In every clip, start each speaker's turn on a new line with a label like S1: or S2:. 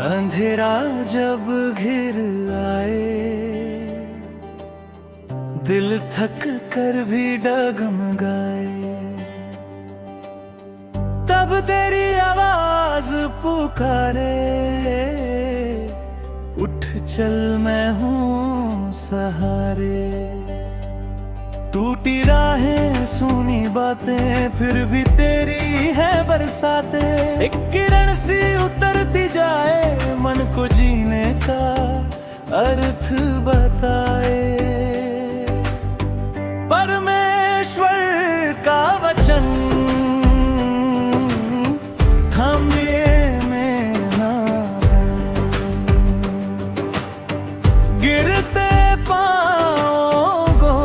S1: अंधेरा जब घिर आए, दिल थक कर भी डगमगाए, तब तेरी आवाज पुकारे, उठ चल मैं हूँ सहारे। टूटी राहें सुनी बातें फिर भी तेरी है बरसातें, एक किरण सी उतरती जाए मन को जीने का अर्थ बताए। परमेश्वर का वचन थामे में ना गिरते पाँव को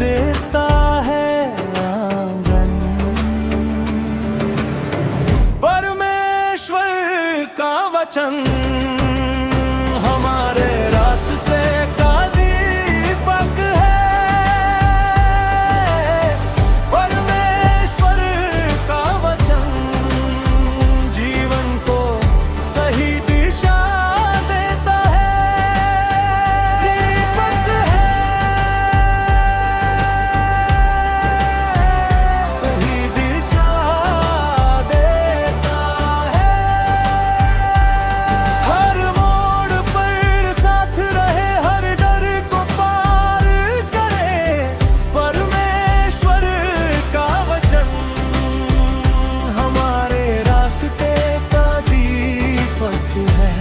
S1: देता है आंगन। परमेश्वर का वचन हमारे रास्ते का दीपक है। परमेश्वर का वचन जीवन को सही दिशा देता है। दीपक है, सही दिशा देता है। हर मोड़ पर साथ रहे, हर डर को पार करे। परमेश्वर का वचन हमारे रास्ते का दीपक है।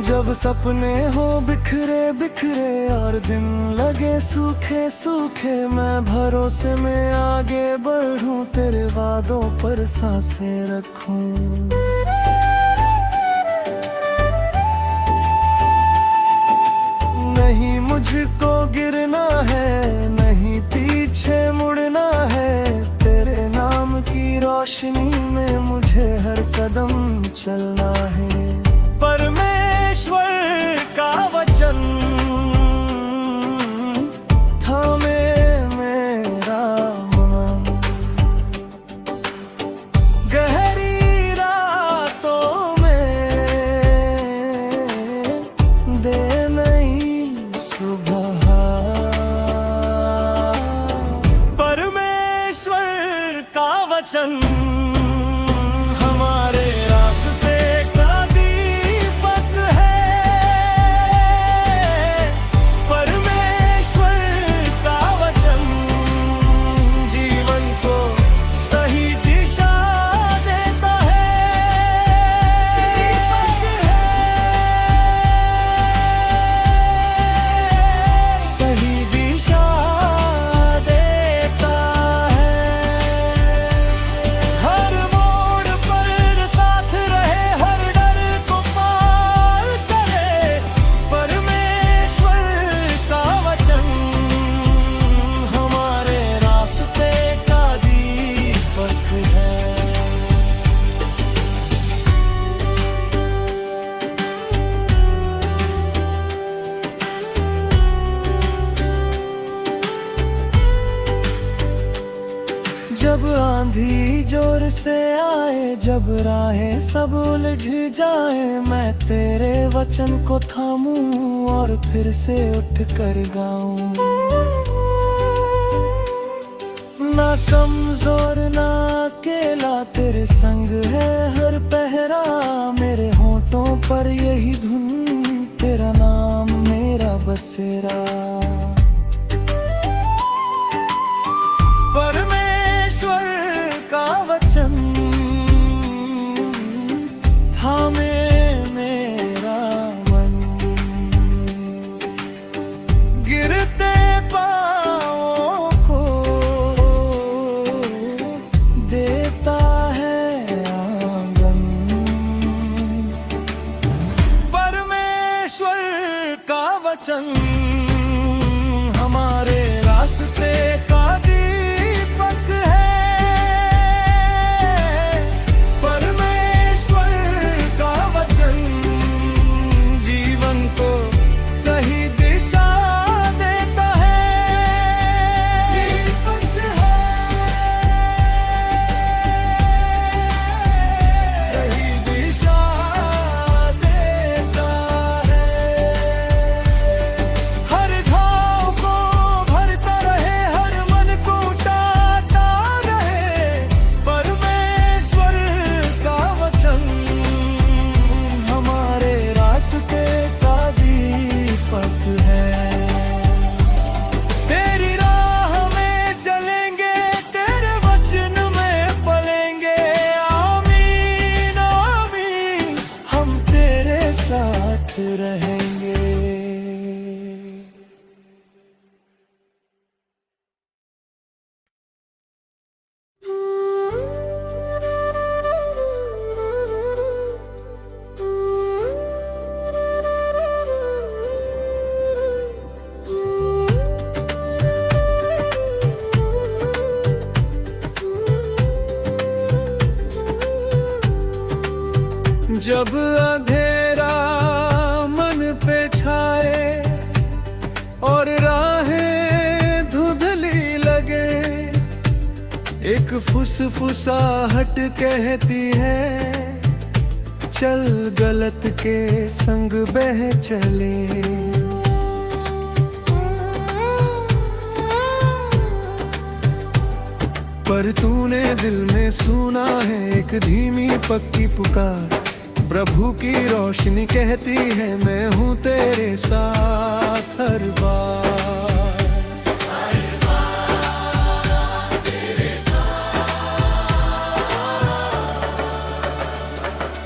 S1: जब सपने हो बिखरे बिखरे और दिन लगे सूखे सूखे, मैं भरोसे में आगे बढ़ूं, तेरे वादों पर सांसें रखूं। नहीं मुझको गिरना है, नहीं पीछे मुड़ना है, तेरे नाम की रोशनी में मुझे हर कदम चलना है। परमेश्वर का वचन थामे मेरा मन, गहरी रातों में दे नई सुबह। परमेश्वर का वचन हमारे रास्ते का दीपक है। परमेश्वर का वचन जीवन को सही दिशा देता है। दीपक है, सही दिशा देता है। हर मोड़ पर साथ रहे, हर डर को पार करे। परमेश्वर का वचन हमारे रास्ते का दीपक है। जब आंधी जोर से आए, जब राहें सब उलझ जाए, मैं तेरे वचन को थामूं और फिर से उठ कर गाऊं। ना कमजोर ना अकेला, तेरे संग है हर पहरा। मेरे होठों पर यही धुन, तेरा नाम मेरा बसेरा। परमेश्वर का वचन थामे मेरा मन, गिरते पाँवों को देता है आंगन। परमेश्वर का वचन हमारे रास्ते का दीपक है। परमेश्वर का वचन जब अंधेरा मन पे छाए और राहें धुंधली लगे, एक फुसफुसाहट कहती है चल गलत के संग बह चले। पर तूने दिल में सुना है एक धीमी पक्की पुकार, प्रभु की रोशनी कहती है मैं हूँ तेरे साथ हर बार। तेरे साथ।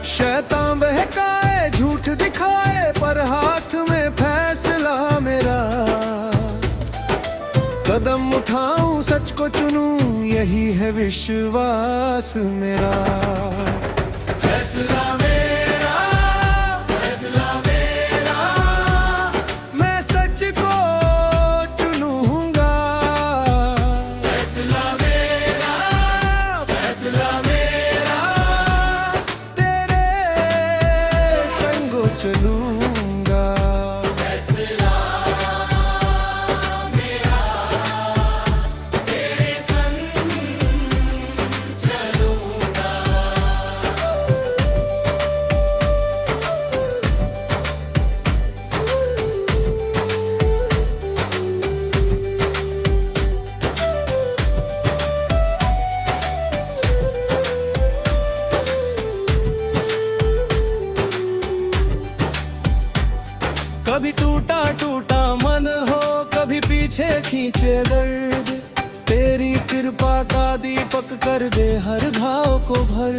S1: शैतान बहकाए झूठ दिखाए पर हाथ में फैसला मेरा, कदम उठाऊं सच को चुनूं यही है विश्वास मेरा। फैसला मेरा, फैसला मेरा, मैं सच को चुनूंगा। फैसला मेरा, फैसला मेरा, तेरे संग चलूंगा। कभी टूटा टूटा मन हो, कभी पीछे खींचे दर्द, तेरी कृपा का दीपक कर दे हर घाव को भर।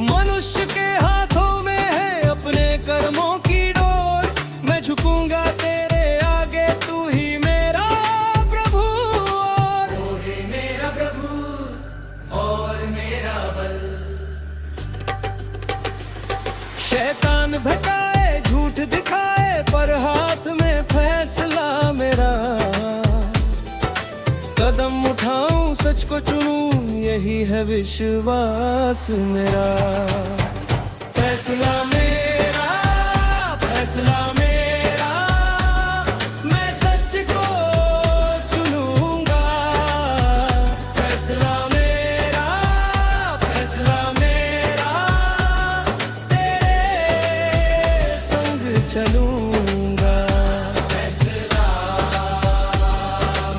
S1: मनुष्य के हाथों में है अपने कर्मों की डोर, मैं झुकूंगा तेरे आगे, तू ही मेरा प्रभु और तू ही मेरा प्रभु और मेरा बल। शैतान भटकाए झूठ दिखाए पर हाथ में फैसला मेरा, कदम उठाऊं सच को चुनूं यही है विश्वास मेरा। फैसला मेरा, फैसला मेरा, मैं सच को चुनूंगा। फैसला मेरा, फैसला मेरा, चलूंगा। फैसला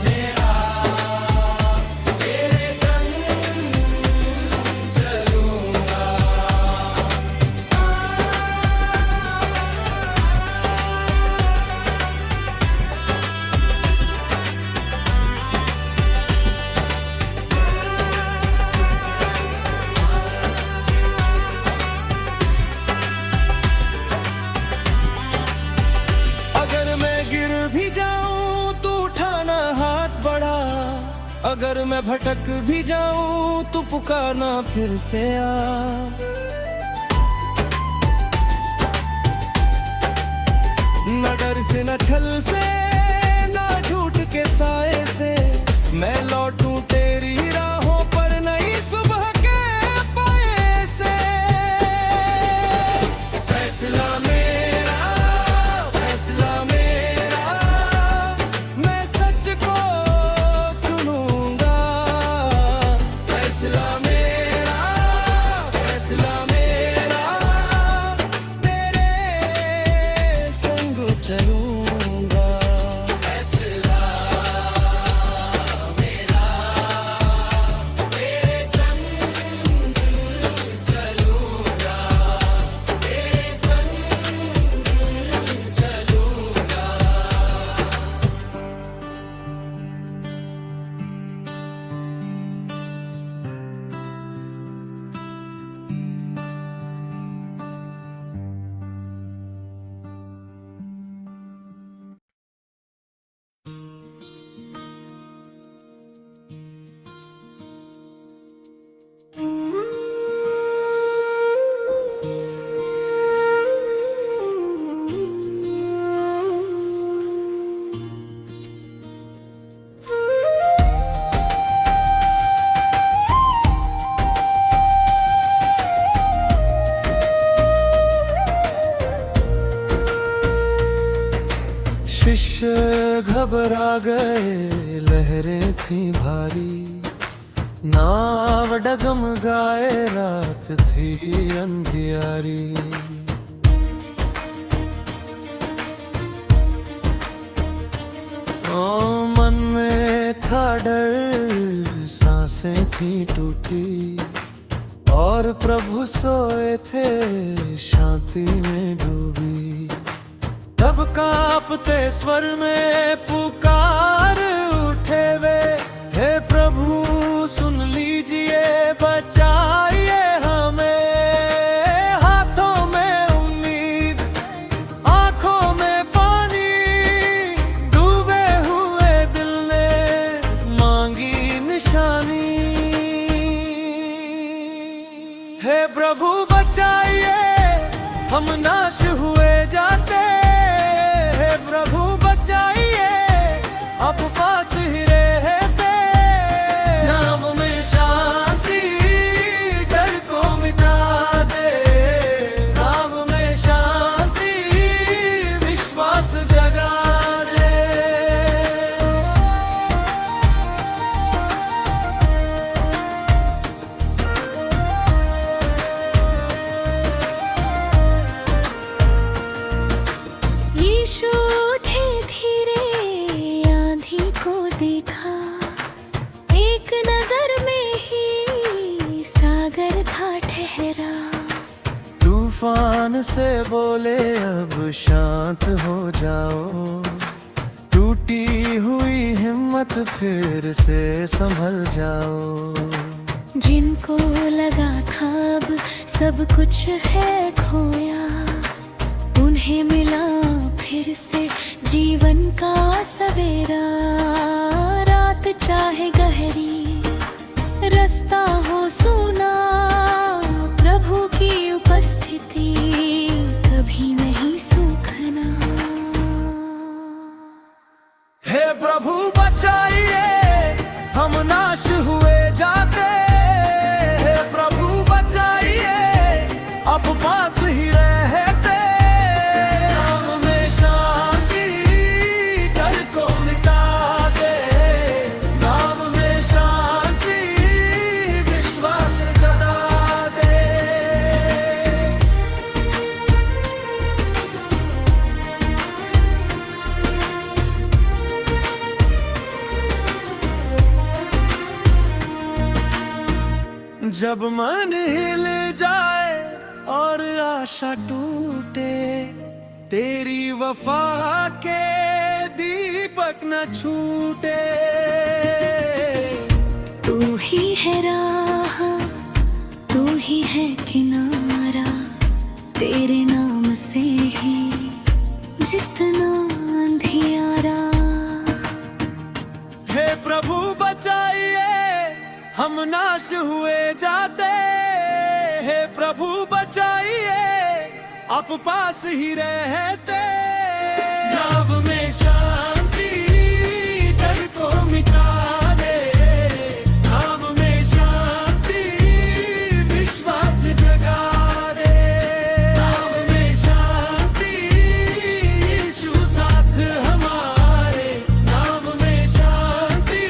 S1: मेरा, तेरे संग चलूंगा। भी जाऊं तू उठाना हाथ बढ़ा, अगर मैं भटक भी जाऊं तू पुकारना फिर से आ। न डर से न छल से न झूठ के साए से, मैं लौटूं तेरी राहों पर नई सुबह के पाए से। फैसला मेरा, फैसला मेरा, मैं सच को चुनूंगा। फैसला मेरा, फैसला मेरा, तेरे संग चलूंगा। फैसला मेरा, घबरा गए, लहरें थी भारी, नाव डगमगाए, रात थी अंधियारी। ओ मन में था डर, सांसें थी टूटी, और प्रभु सोए थे शांति में डूबी। तब कांपते स्वर में पुकार उठे वे, हे प्रभु सुन लीजिए, बचाइए हमें। हाथों में उम्मीद, आंखों में पानी, डूबे हुए दिल ने मांगी निशानी। हे प्रभु बचाइए, हम नाश हुए जाते। हे प्रभु बचाइए, अब पास ही रहते। नाम में शांति, डर को मिटा दे। नाम में शांति, विश्वास जगा दे।
S2: यीशु धीरे आंधी को देखा, एक नजर में ही सागर था ठहरा।
S1: तूफान से बोले अब शांत हो जाओ, टूटी हुई हिम्मत फिर से संभल जाओ।
S2: जिनको लगा था अब सब कुछ है खोया, उन्हें मिला फिर से जीवन का सवेरा। रात चाहे गहरी, रास्ता हो सूना, प्रभु की उपस्थिति कभी नहीं सूखना।
S1: हे प्रभु बचाइए, हम नाश हुए जाते। हे प्रभु बचाइए, अब पास ही रहते। नाम में शांति, डर को मिटा दे। नाम में शांति, विश्वास जगा दे। जब मन हिल जाए और आशा टूटे, तेरी वफा के दीपक न छूटे।
S2: तू ही है राह, तू ही है किनारा, तेरे नाम से ही जितना अंधियारा।
S1: हे प्रभु बचाइए, हम नाश हुए जाते। हे प्रभु बचाइए, अब पास ही रहते। नाम में शांति, डर को मिटा दे। नाम में शांति, विश्वास जगा दे। नाम में शांति, यीशु साथ हमारे। नाम में शांति,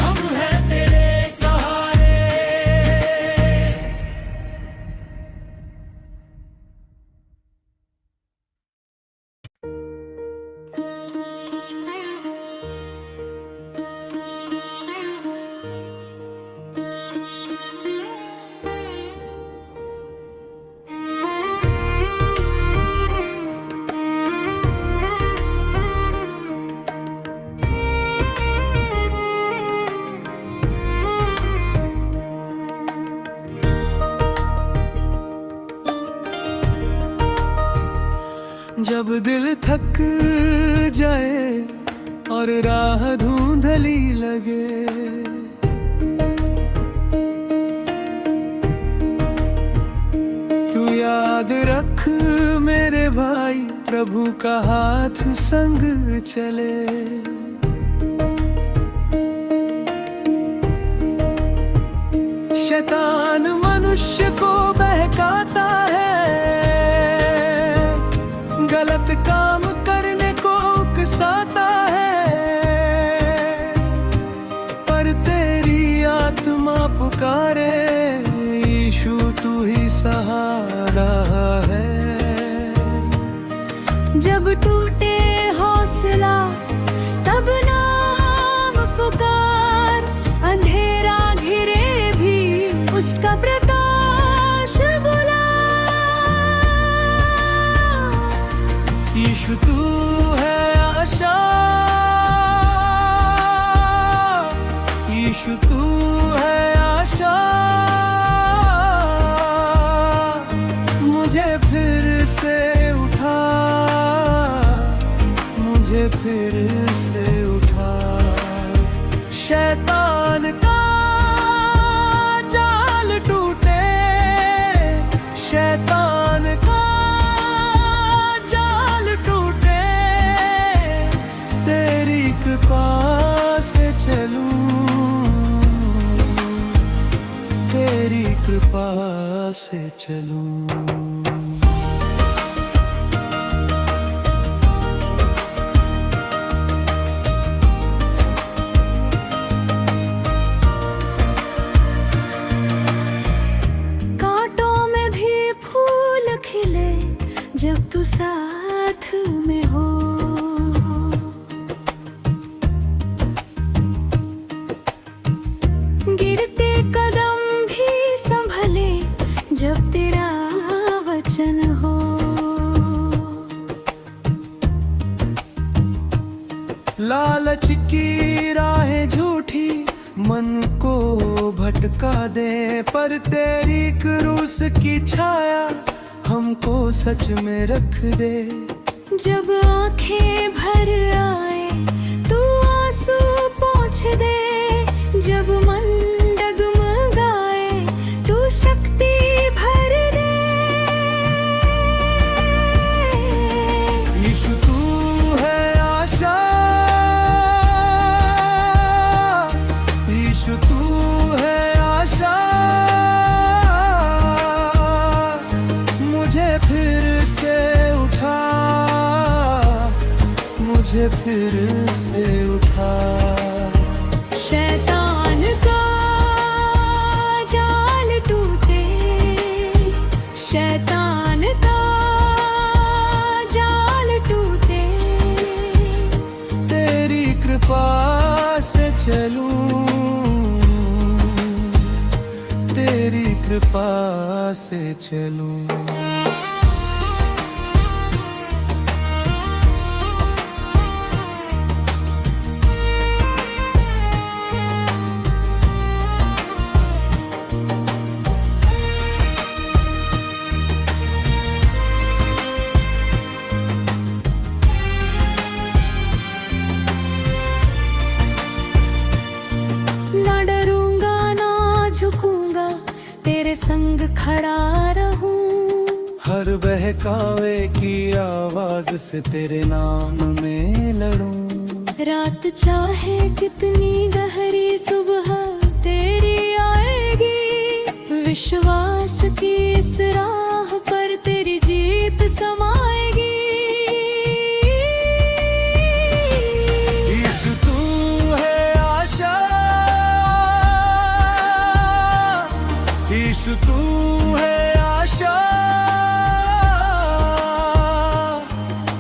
S1: हम हैं तेरे सहारे। जब दिल थक जाए और राह धुंधली लगे, तू याद रख मेरे भाई, प्रभु का हाथ संग चले। शैतान मनुष्य को बहकाता है, गलत काम करने को उकसाता है।
S2: टूटे हौसला तब नाम पुकार, अंधेरा घिरे भी उसका प्रकाश बुला।
S1: यीशु तू है आशा, यीशु तू है आशा, मुझे फिर से उठा, मुझे फिर से उठा। शैतान का जाल टूटे, शैतान का जाल टूटे, तेरी कृपा से चलूं, तेरी कृपा से चलूं।
S2: जब तू साथ में हो, गिरते कदम भी संभले जब तेरा वचन हो।
S1: लालच की राहें झूठी मन को भटका दे, पर तेरी क्रूस की छाया हमको सच में रख दे।
S2: जब आंखें भर आए तू आंसू पोंछ दे, जब मन डगमगाए तू शक्ति भर दे।
S1: यीशु तू है आशा, यीशु तू है आशा, मुझे फिर से उठा, मुझे फिर से उठा।
S2: शैतान का जाल टूटे, शैतान का जाल टूटे,
S1: तेरी कृपा से चलूं, तेरी कृपा से चलूं।
S2: तेरे संग खड़ा रहूं,
S1: हर बहकावे की आवाज से तेरे नाम में लड़ूं।
S2: रात चाहे कितनी गहरी सुबह तेरी आएगी, विश्वास की इस राह पर तेरी जीत समाएगी।
S1: यीशु तू है आशा, यीशु तू है आशा,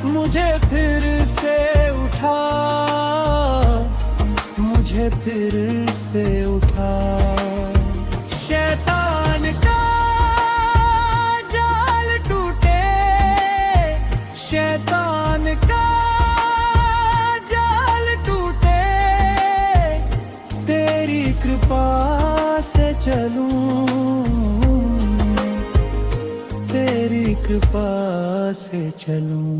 S1: मुझे फिर से उठा, मुझे फिर से उठा। शैतान का जाल टूटे, शैतान का जाल टूटे, तेरी कृपा से चलूं, तेरी कृपा से चलूं।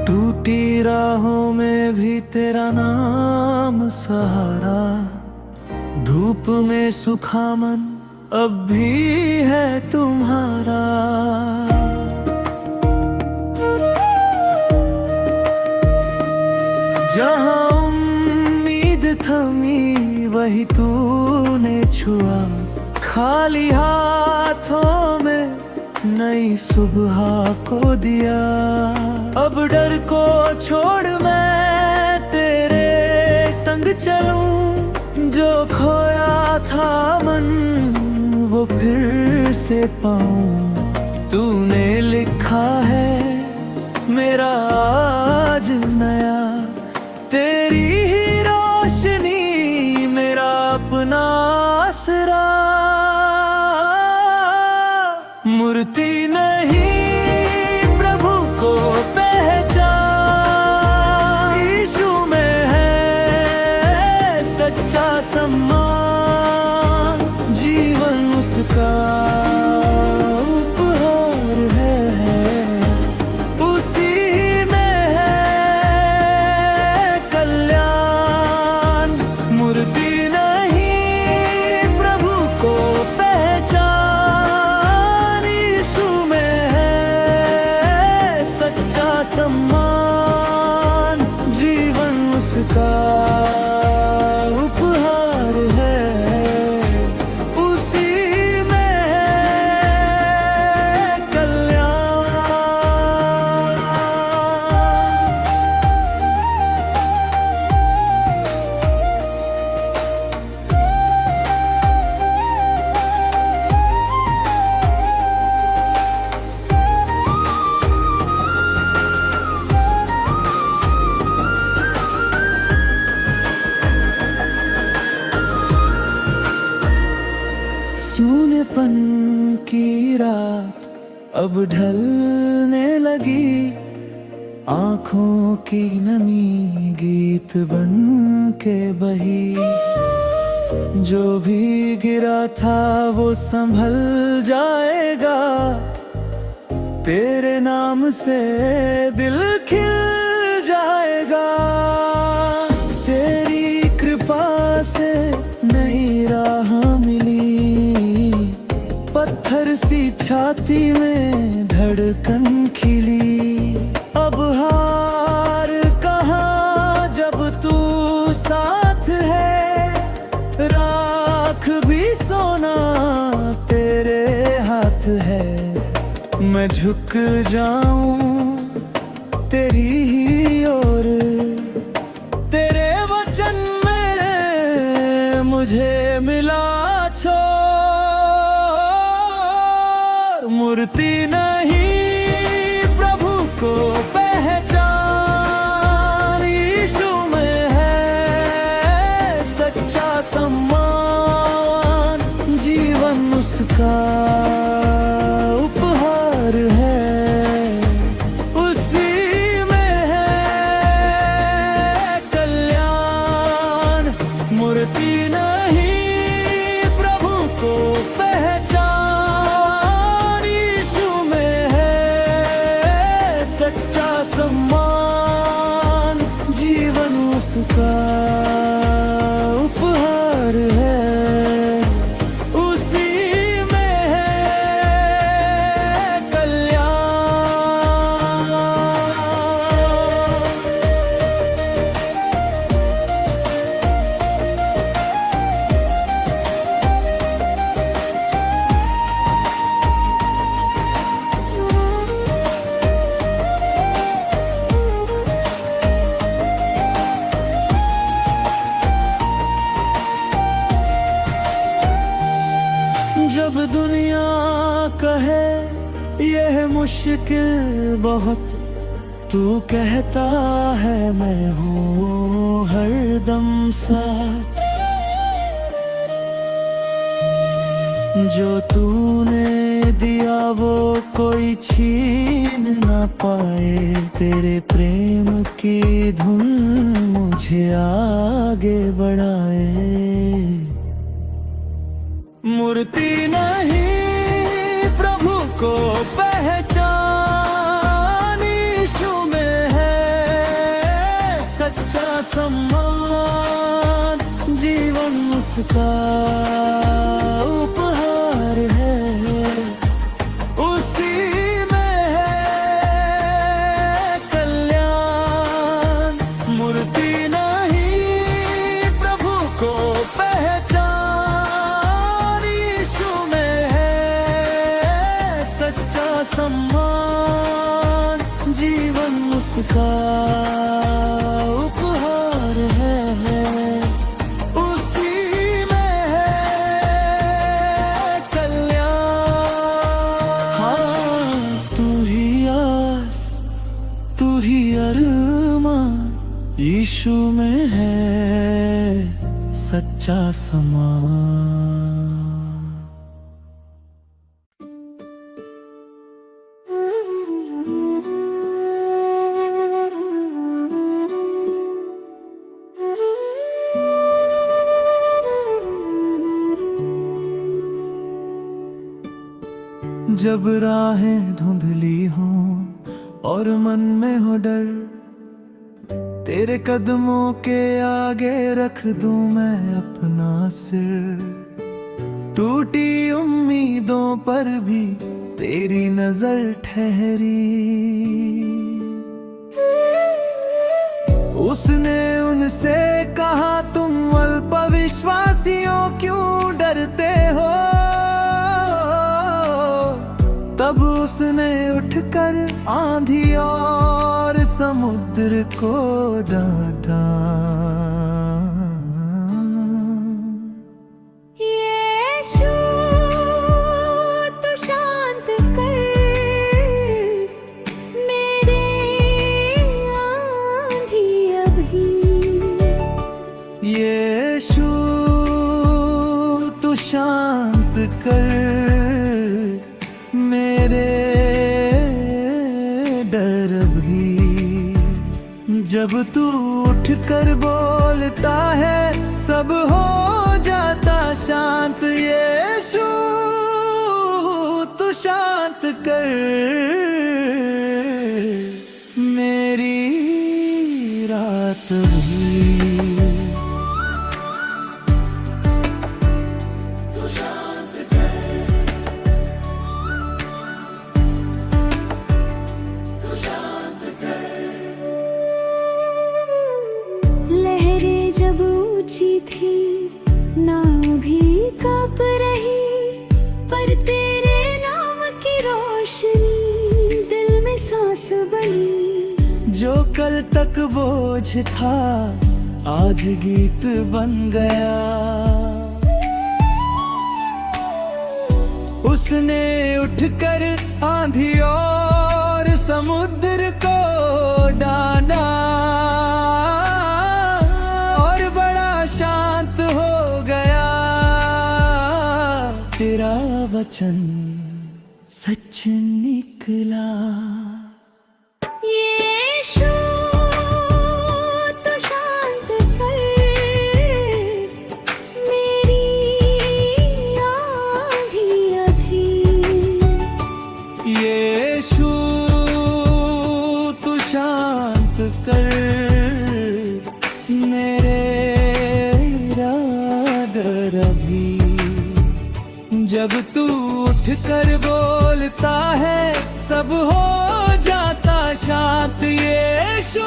S1: टूटी राहों में भी तेरा नाम सहारा, धूप में सूखा मन अब भी है तुम्हारा। जहाँ उम्मीद थमी वही तूने छुआ, खाली हाथों में नई सुबह को दिया। अब डर को छोड़ मैं तेरे संग चलूं, जो खोया था मन वो फिर से पाऊं। तूने लिखा है मेरा आज नया, तेरी ही रोशनी मेरा अपना आसरा। मूर्ति नहीं प्रभु को पहचान, यीशु में है सच्चा सम्मान। जीवन उसका उपहार है, उसी में है कल्याण। मूर्ति नहीं प्रभु को पहचान, यीशु में है सच्चा सम्मान। जीवन उसका उपहार है, उसी में है कल्याण। सूनेपन की रात अब ढलने लगी, आंखों की नमी गीत बन के बही। जो भी गिरा था वो संभल जाएगा, तेरे नाम से दिल खिल जाएगा। तेरी कृपा से नई राह मिली, पत्थर सी छाती में धड़कन खिली। अब हार कहाँ जब तू साथ है, राख भी सोना तेरे हाथ है। मैं झुक जाऊं तेरी ही ओर, तेरे वचन में मुझे मिला छोड़। मूर्ति नहीं प्रभु को पहचान, यीशु में है सच्चा सम्मान। जीवन उसका उपहार है, उसी में है कल्याण। मूर्ति नहीं प्रभु को पहचान, यीशु में है सच्चा सम्मान। जीवन उसका उपहार है, उसी में है कल्याण। जब दुनिया कहे यह मुश्किल बहुत, तू कहता है मैं हूँ हरदम साथ। जो तूने दिया वो कोई छीन ना पाए, तेरे प्रेम की धुन मुझे आगे बढ़ाए। मूर्ति नहीं प्रभु को पहचान, यीशु में है सम्मान जीवन उसका उपहार है, उसी में है कल्याण। मूर्ति नहीं प्रभु को पहचान, यीशु में है सच्चा सम्मान जीवन उसका उपहार है, उसी में है कल्याण। हाँ, तू ही आस तू ही अरमान, यीशु में है सच्चा समान। जब राहें धुंधली हों और मन में हो डर, तेरे कदमों के आगे रख दूं मैं अपना सिर। टूटी उम्मीदों पर भी तेरी नजर ठहरी, उसने उनसे कहा तुम अल्पविश्वासियों क्यों डरते हो। तब उसने उठकर आंधी और समुद्र को डांटा।
S2: यीशु तू शांत कर मेरे आंधी अभी।
S1: यीशु तू शांत कर मेरे डर भी। जब तू उठकर बोलता है सब हो जाता शांत। यीशु तू शांत कर मेरी रात भी।
S2: जब ऊंची थी नाव भी कांप रही, पर तेरे नाम की रोशनी दिल में सांस बनी।
S1: जो कल तक बोझ था आज गीत बन गया। उसने उठकर आंधी और समुद्र को डांटा और बड़ा शांत हो गया। तेरा वचन सच निकला।
S2: यीशु तो शांत कर मेरी आंधी अभी।
S1: यीशु तू शांत कर मेरे डर अभी। जब तू उठकर बोलता है सब हो जाता शांत। यीशु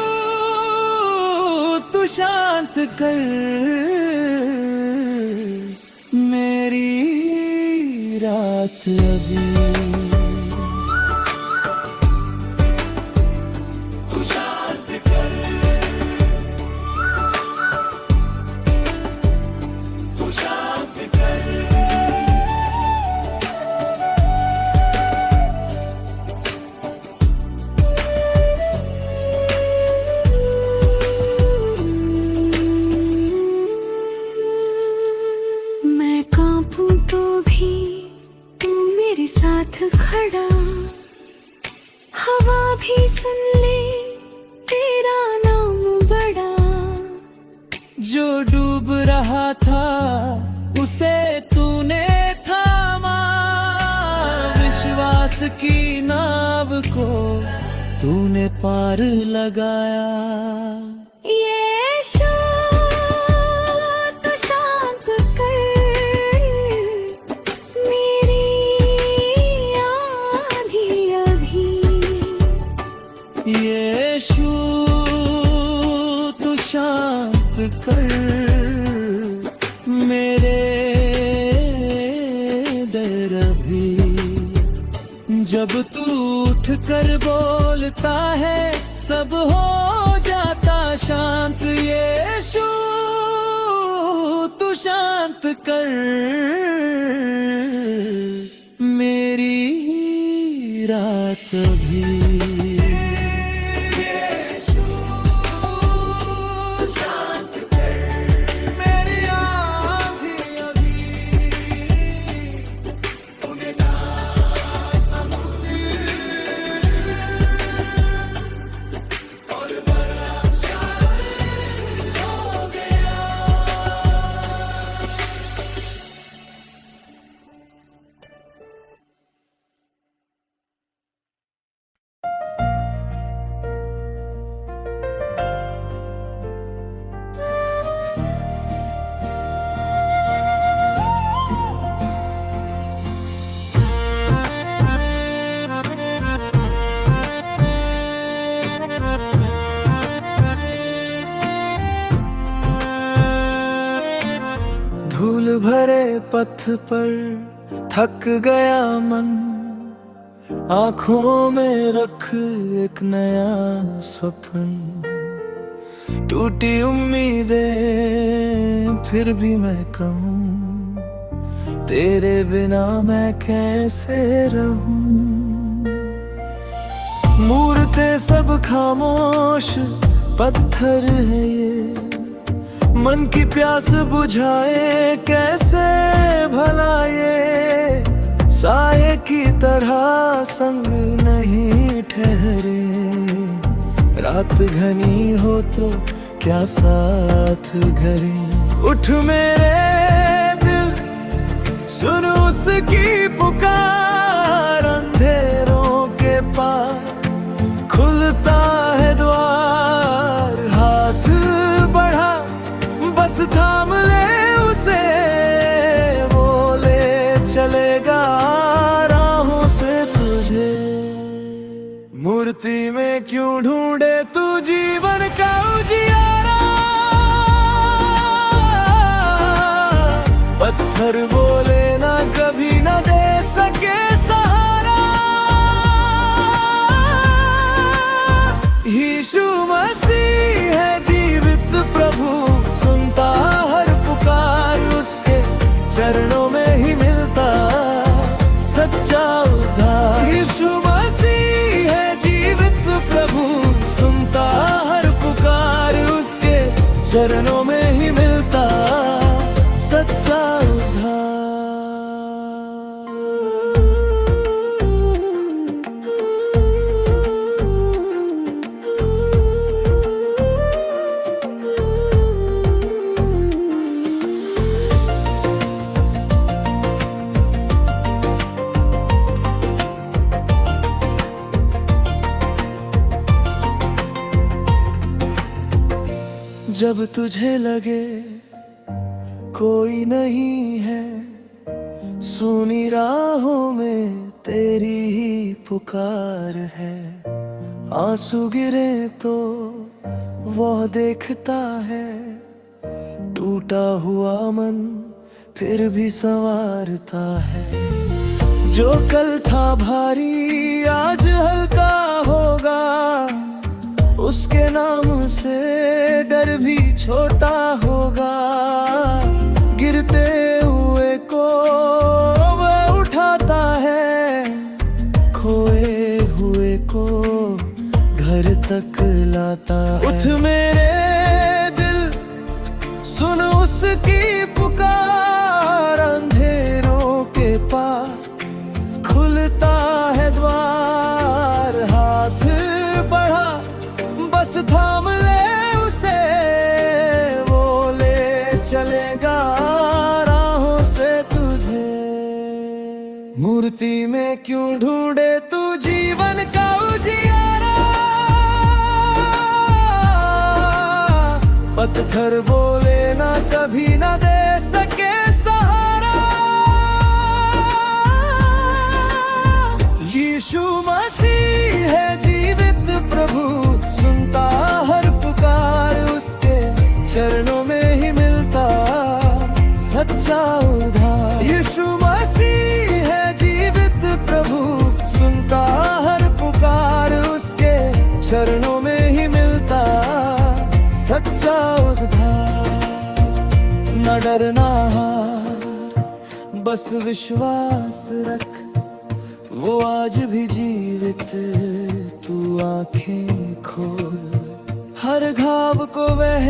S1: तू शांत कर मेरी रात अभी।
S2: मैं कांपूं तो भी तू मेरे साथ खड़ा। हवा भी सुन ले तेरा नाम बड़ा।
S1: जो डूब रहा था उसे तूने थामा। विश्वास की नाव को तूने पार लगाया।
S2: यीशु
S1: यीशु तू शांत कर मेरे डर भी। जब तू उठ कर बोलता है सब हो जाता शांत। यीशु तू शांत कर मेरी रात भी। यीशु शांत कर मेरी आँधी अभी। उगता समुद्र और बड़ा शांत हो गया। धूल भरे पथ पर थक गया मन। आंखों में रख एक नया स्वप्न। टूटी उम्मीदें फिर भी मैं कहूँ तेरे बिना मैं कैसे रहूं। मूर्तें सब खामोश पत्थर है ये। मन की प्यास बुझाए कैसे भला ये। साये की तरह संग नहीं ठहरे। रात घनी हो तो क्या साथ घरे। उठ मेरे दिल सुन उसकी पुकार। अंधेरों के पार खुलता है द्वार। हाथ बढ़ा बस थाम ले उसे। वो ले चलेगा राहों से तुझे। मूर्ति में क्यों ढूंढे तू जीवन का उजियारा। पत्थर बोले ना कभी ना दे सके सहारा। यीशु मसीह है जीवित प्रभु। सुनता हर पुकार उसके चरणों में ही मिलता सच्चा उद्धार। यीशु मसीह है जीवित प्रभु। सुनता हर पुकार उसके चरणों में ही मिलता सच्चा उद्धार। जब तुझे लगे कोई नहीं है। सुनी राहों में तेरी ही पुकार है। आंसू गिरे तो वह देखता है। टूटा हुआ मन फिर भी संवारता है। जो कल था भारी आज हल्का होगा। उसके नाम से डर भी छोटा होगा। गिरते हुए को वह उठाता है। खोए हुए को घर तक लाता है। उठ मेरे दिल सुन उसकी पुकार। अंधेरों के पार खुलता है द्वार। हाथ बढ़ा बस थाम ले उसे। वो ले चलेगा राहों से तुझे। मूर्ति में क्यों ढूंढे तू जीवन का उजियारा। पत्थर बोले ना कभी ना दे सके सहारा। यीशु मसीह है जीवित प्रभु। सच्चा उद्धार। न डरना बस विश्वास रख, वो आज भी जीवित, तू आंखें खोल। हर घाव को वह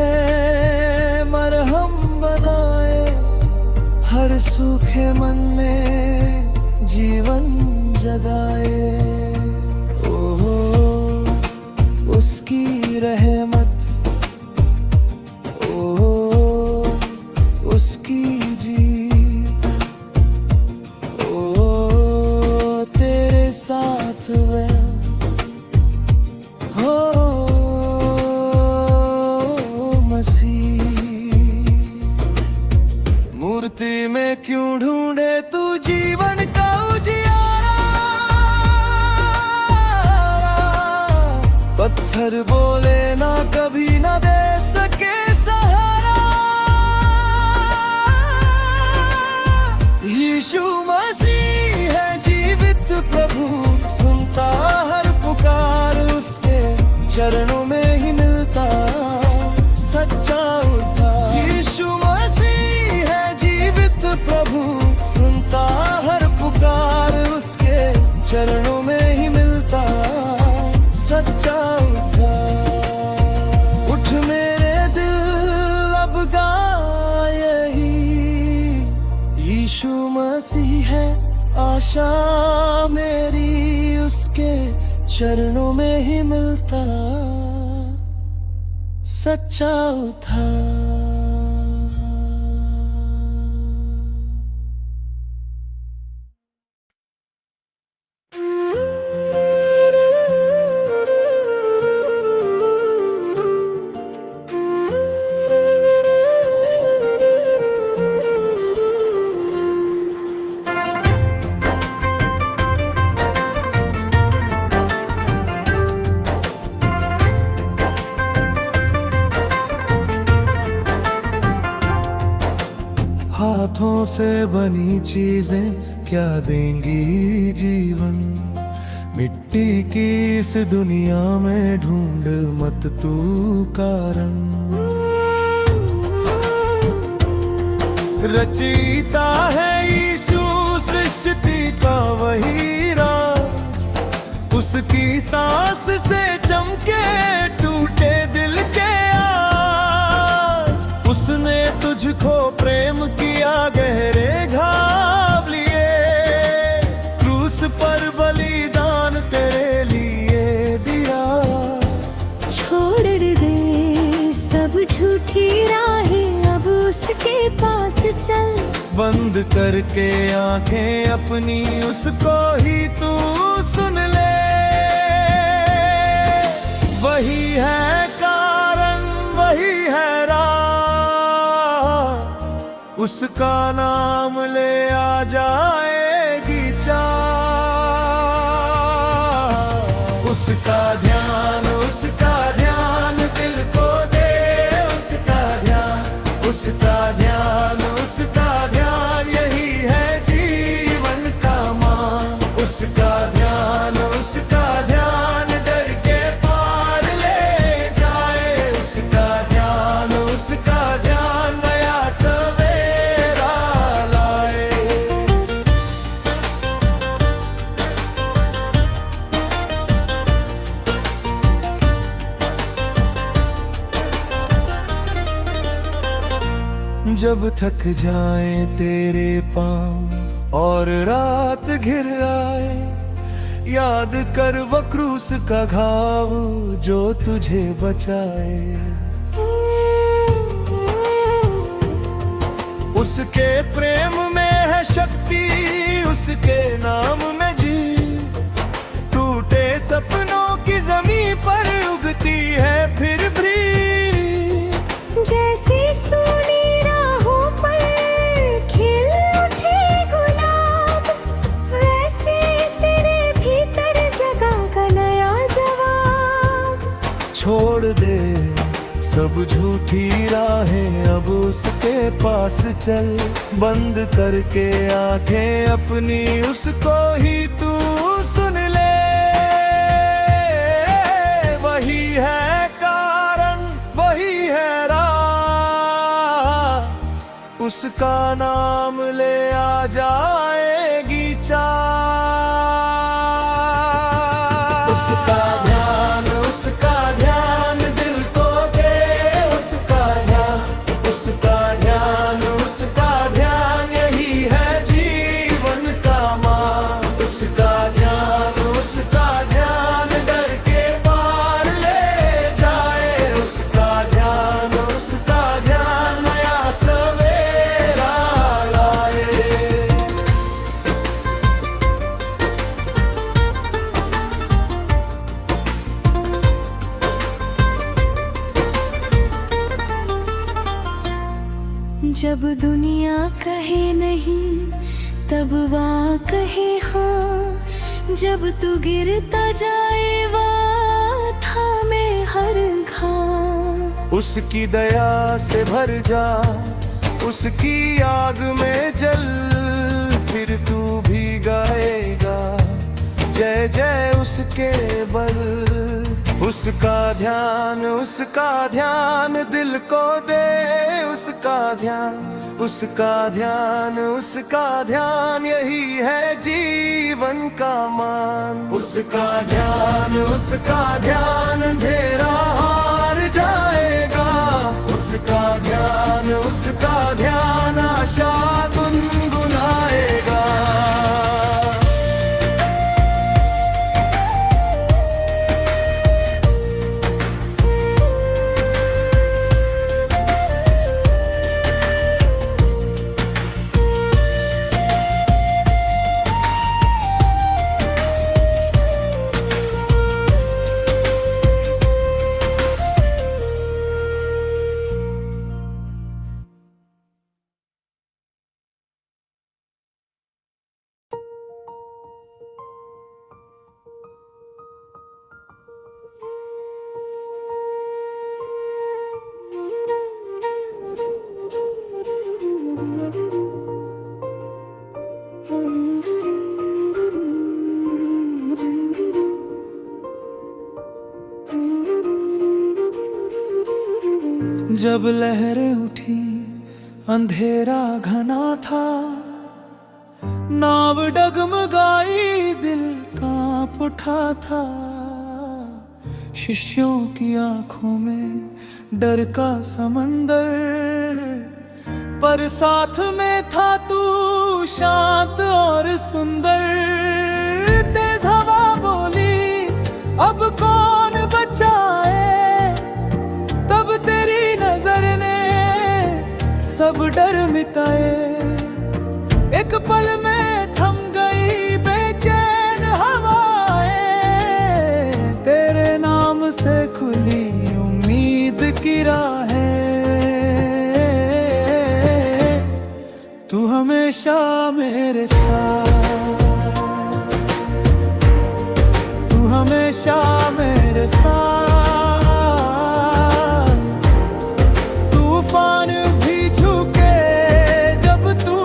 S1: मरहम बनाए, हर सूखे मन में जीवन जगाए। ओहो उसकी रहमत, ओहो उसकी जीत, ओहो तेरे साथ वह हो मसीह। मूर्ति में क्यों ढूंढे तू जीवन का उजियारा, पत्थर बोले ना कभी ना दे सके सहारा। यीशु मसीह है जीवित प्रभु, सुनता हर पुकार, उसके चरणों में ही मिलता सच्चा उद्धार। यीशु मसीह है जीवित प्रभु, सुनता हर पुकार, उसके चरणों में ही मिलता सच्चा उद्धार। उठ मेरे दिल अब गा यही, यीशु मसीह है आशा मेरी, उसके चरणों में ही मिलता सच्चा उद्धार। हाथों से बनी चीजें क्या देंगी जीवन, मिट्टी की इस दुनिया में ढूंढ मत तू कारण। रचयिता है यीशु सृष्टि का वही राज, उसकी सांस से चमके टूटे दिल के आज। उसने तुझको प्रेम किया गहरे घाव लिए, क्रूस पर बलिदान तेरे लिए दिया।
S2: छोड़ दे सब झूठी राहें, अब उसके पास चल।
S1: बंद करके आंखें अपनी, उसको ही तू सुन ले। वही है कारण, वही है राह, उसका नाम ले आ जाएगी चाह। उसका ध्यान दिल को दे, उसका ध्यान यही है जीवन का मान। उसका ध्यान डर के पार ले जाए। उसका ध्यान नया सवेरा लाए। जब थक जाए तेरे पाँव और रात घिर आए, याद कर वो क्रूस का घाव जो तुझे बचाए। उसके प्रेम में है शक्ति, उसके नाम में जीत। टूटे सपनों की जमीन पर उगती है फिर भी।
S2: जैसे सोनी राहों पर खिल उठे गुलाब, वैसे तेरे भीतर जगा का नया जवाब।
S1: छोड़ दे सब झूठी राहें, अब उसके पास चल। बंद करके आंखें अपनी, उसको ही तू सुन ले। वही है कारण, वही है उसका नाम ले आ जाएगी चाह। उसका ध्यान दिल को दे, उसका ध्यान यही है जीवन का मान। उसका ध्यान डर के पार ले जाए। उसका ध्यान नया सवेरा लाए।
S2: जब दुनिया कहे नहीं तब वाह कहे हाँ। जब तू गिरता जाए वाह थामे हर घाव।
S1: उसकी दया से भर जा, उसकी आग में जल, फिर तू भी गाएगा जय जय उसके बल। उसका ध्यान दिल को दे। उसका ध्यान यही है जीवन का मान। उसका ध्यान अंधेरा हार जाएगा। उसका ध्यान आशा गुनगुनाएगा। जब लहरें उठी अंधेरा घना था, नाव डगमगाई दिल कांप उठा था। शिष्यों की आंखों में डर का समंदर, पर साथ में था तू शांत और सुंदर। तेज हवा बोली अब कौन बचाए, तब तेरी नजर ने सब डर मिटाए। एक पल में थम गई बेचैन हवाएं, तेरे नाम से खुली उम्मीद की राहें। तू हमेशा मेरे साथ, तू हमेशा मेरे साथ। तूफान भी झुके जब तू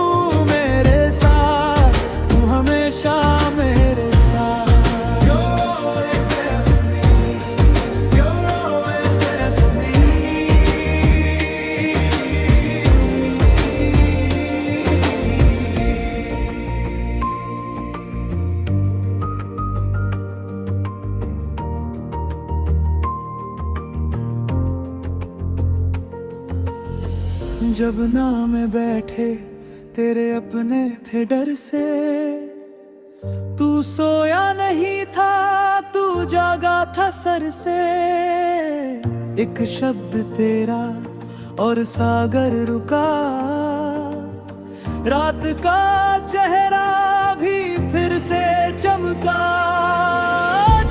S1: मेरे साथ, तू हमेशा मेरे साथ। You're always there for me, you're always there for me। जब नाव में बैठे तेरे अपने थे डर से, तू सोया नहीं था, तू जागा था सर से। एक शब्द तेरा और सागर रुका, रात का चेहरा भी फिर से चमका।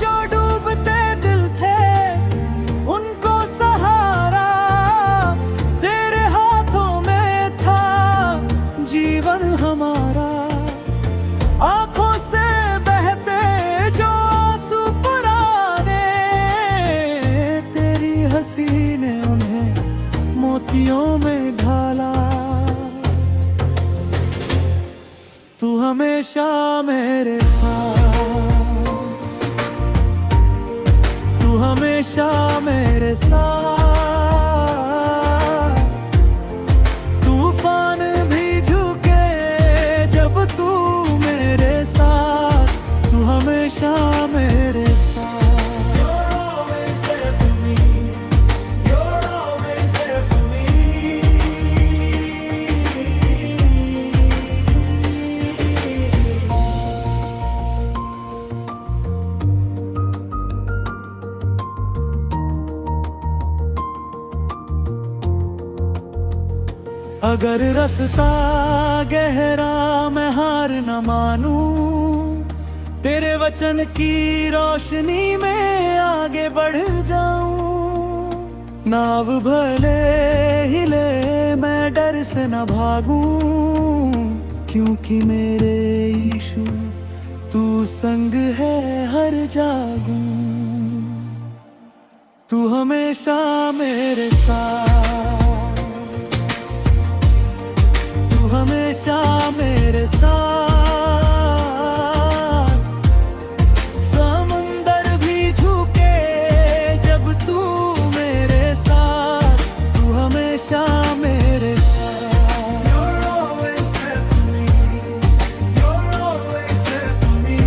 S1: जो डूबते दिल थे उनको सहारा, तेरे हाथों में था जीवन हमारा। आंखों से बहते जो आंसू पुराने, तेरी हंसी ने उन्हें मोतियों में ढाला। तू हमेशा मेरे साथ, तू हमेशा मेरे साथ। तूफान अगर रास्ता गहरा मैं हार न मानूं, तेरे वचन की रोशनी में आगे बढ़ जाऊं। नाव भले हिले मैं डर से न भागूं, क्योंकि मेरे यीशु तू संग है हर जागूं। तू हमेशा मेरे साथ, तू हमेशा मेरे साथ। समुंदर भी झुके जब तू मेरे साथ, तू हमेशा मेरे साथ। You're always there for me. You're always there for me.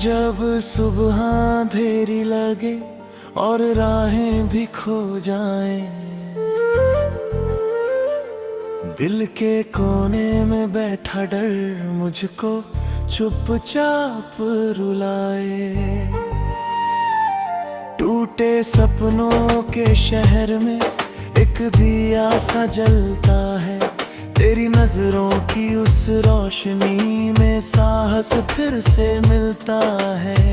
S1: जब सुबह अंधेरी लगे और राहें भी खो जाएं, दिल के कोने में बैठा डर मुझको चुपचाप रुलाए। टूटे सपनों के शहर में एक दिया सा जलता है, तेरी नजरों की उस रोशनी में साहस फिर से मिलता है।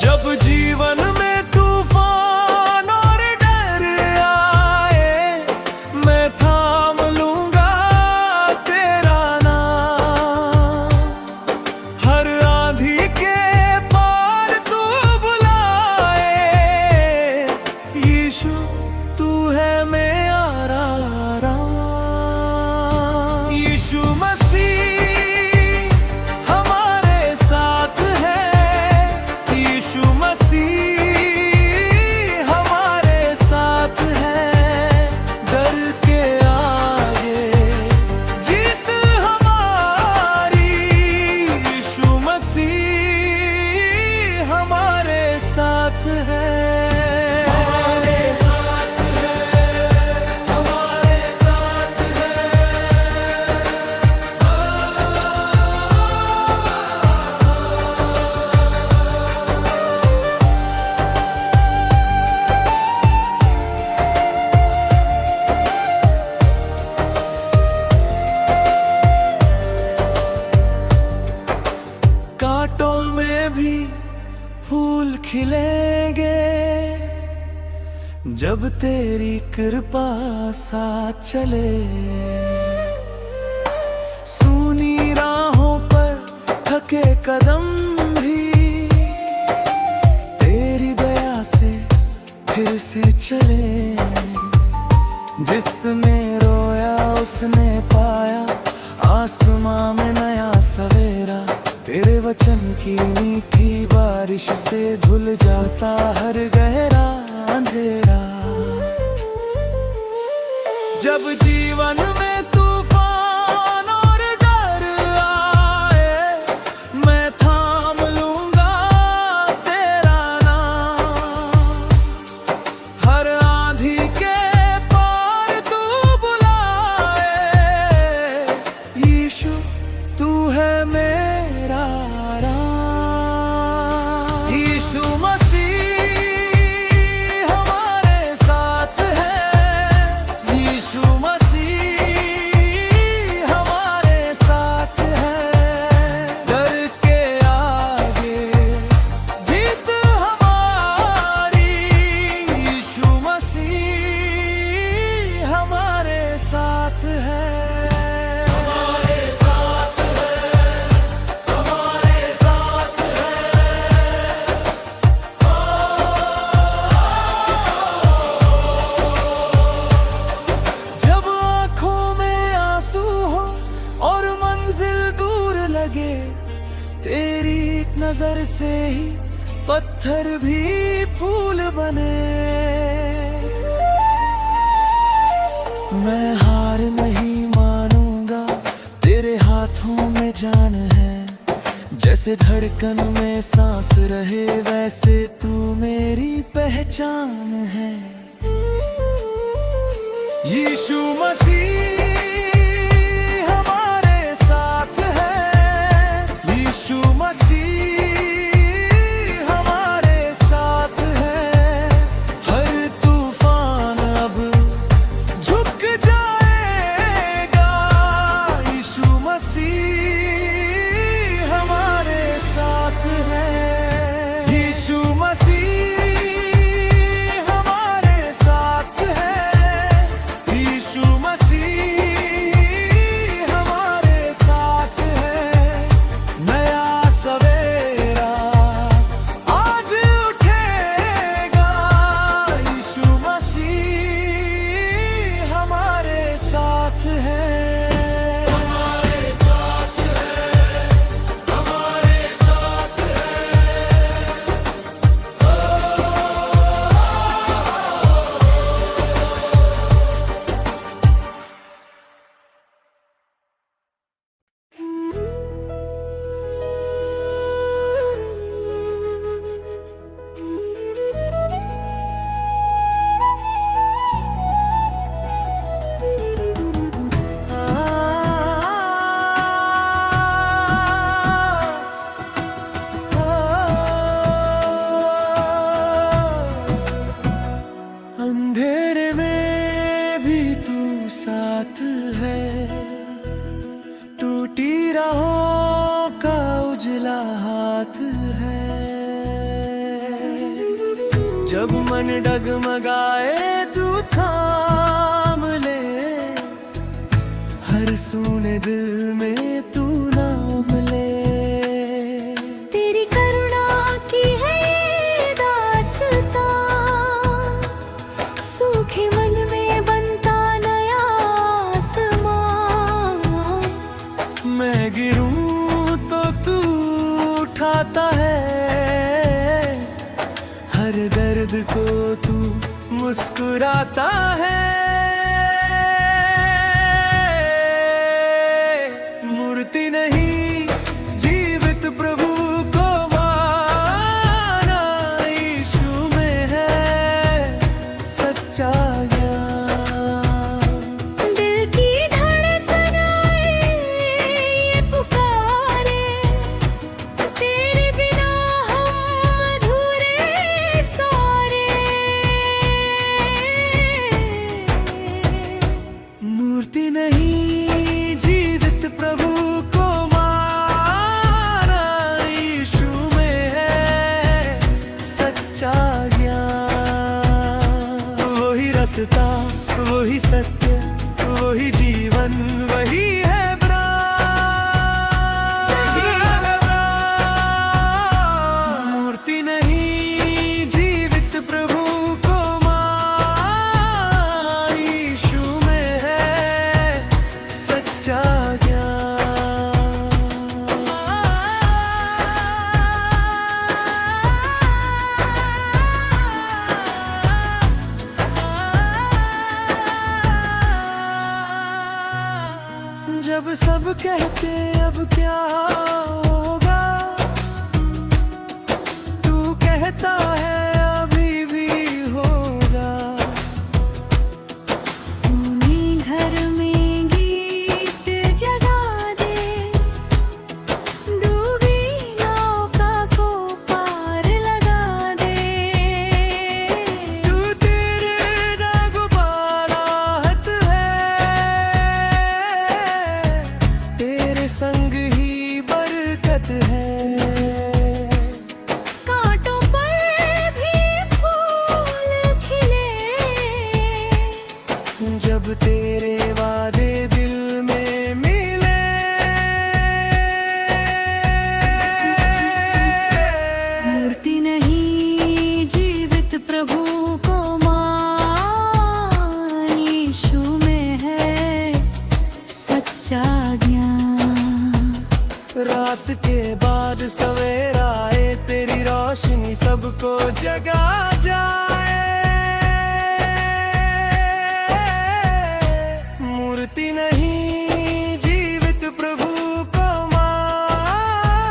S1: जब जीवन में तूफान और डर आए, मैं थाम लूंगा तेरा नाम। हर आंधी के पार तू बुलाए, यीशु तू है मेरा राम। यीशु मसीह हमारे साथ है, यीशु मसीह हमारे साथ है। डर के आगे जीत हमारी, यीशु मसीह हमारे साथ है। कांटों में भी फूल खिलेंगे जब तेरी कृपा साथ चले। सूनी राहों पर थके कदम भी तेरी दया से फिर से चले। जिसने रोया उसने पाया आसमां में नया सवेरा। तेरे वचन की मीठी बारिश से धुल जाता हर गहरा अंधेरा। जब जीवन में तूफान और डर आए, मैं थाम लूंगा तेरा नाम। हर आंधी के पार तू बुलाए, यीशु तू है मेरा राम। यीशु मसीह हमारे साथ है, यीशु मसीह प्यार से ही पत्थर भी फूल बने। मैं हार नहीं मानूंगा, तेरे हाथों में जान है। जैसे धड़कन में सांस रहे वैसे तू मेरी पहचान है। यीशु मसीह हमारे साथ है, यीशु मसीह हमारे साथ है। हर तूफान अब झुक जाएगा, यीशु मसीह हमारे साथ है। यीशु मसीह हमारे साथ है, यीशु मसीह हमारे साथ है। नया सवेरा आज उठेगा, यीशु मसीह हमारे साथ है। अंधेरे में भी तू साथ है, टूटी राहों का उजला हाथ है। जब मन डगमगाए तू थाम ले, हर सूने दिल में तू नाम ले।
S2: तेरी करुणा की है ये दास्तां, सूखे मन में बनता नया आसमां।
S1: मैं गिरूं तो तू उठाता है, हर दर्द को तू मुस्कुराता है। मूर्ति नहीं जीवित प्रभु को माना, यीशु में है सच्चा ज्ञान।
S2: दिल की धड़कनाए ये पुकारे, तेरे बिना हम अधूरे सारे।
S1: मूर्ति नहीं जीवित प्रभु को माना, यीशु में है सच्चा ज्ञान। वही रास्ता, वही सत्य, वही जीवन, वही है मूर्ति नहीं जीवित प्रभु को मान, यीशु में है सच्चा ज्ञान। जब सब कहते अब क्या होगा, तू कहता है अभी भी होगा।
S2: सुनी घर में गीत जगा दे, डूबी नौका को पार लगा दे।
S1: तू तेरे नागुबाराहत है, तेरे संग ही बरकत है।
S2: कांटों पर भी फूल खिले,
S1: जब तेरे वादे दिल में मिले।
S2: मूर्ति नहीं जीवित प्रभु को मान, यीशु में है सच्चा ज्ञान।
S1: रात के बाद सवेरा आए रोशनी सबको जगा जाए। मूर्ति नहीं जीवित प्रभु को मान,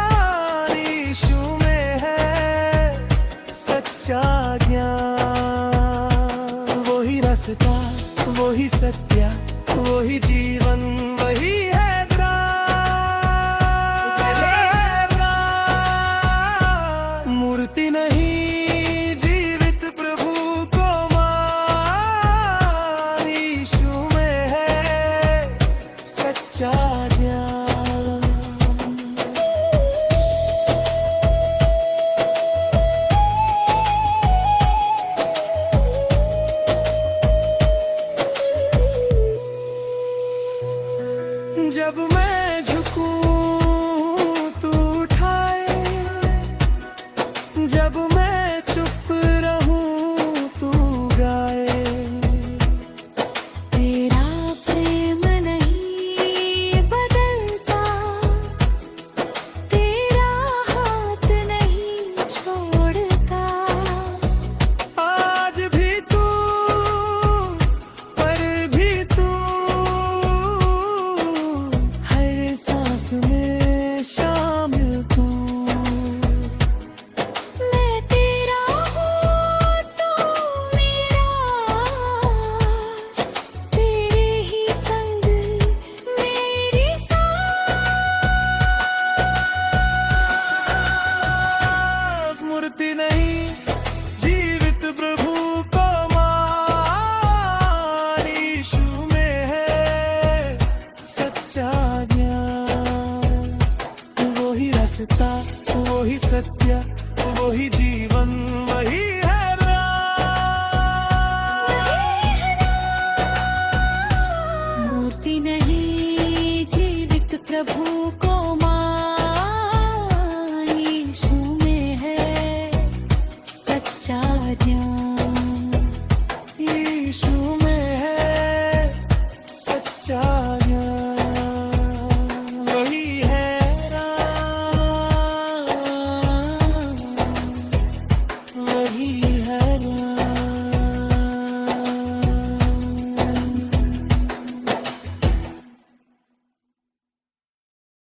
S1: यीशु में है सच्चा ज्ञान। वही रास्ता, वही सत्य, वही जीवन, वही है मूर्ति नहीं जीवित प्रभु को मान, यीशु में है सच्चा ज्ञान। जब मैं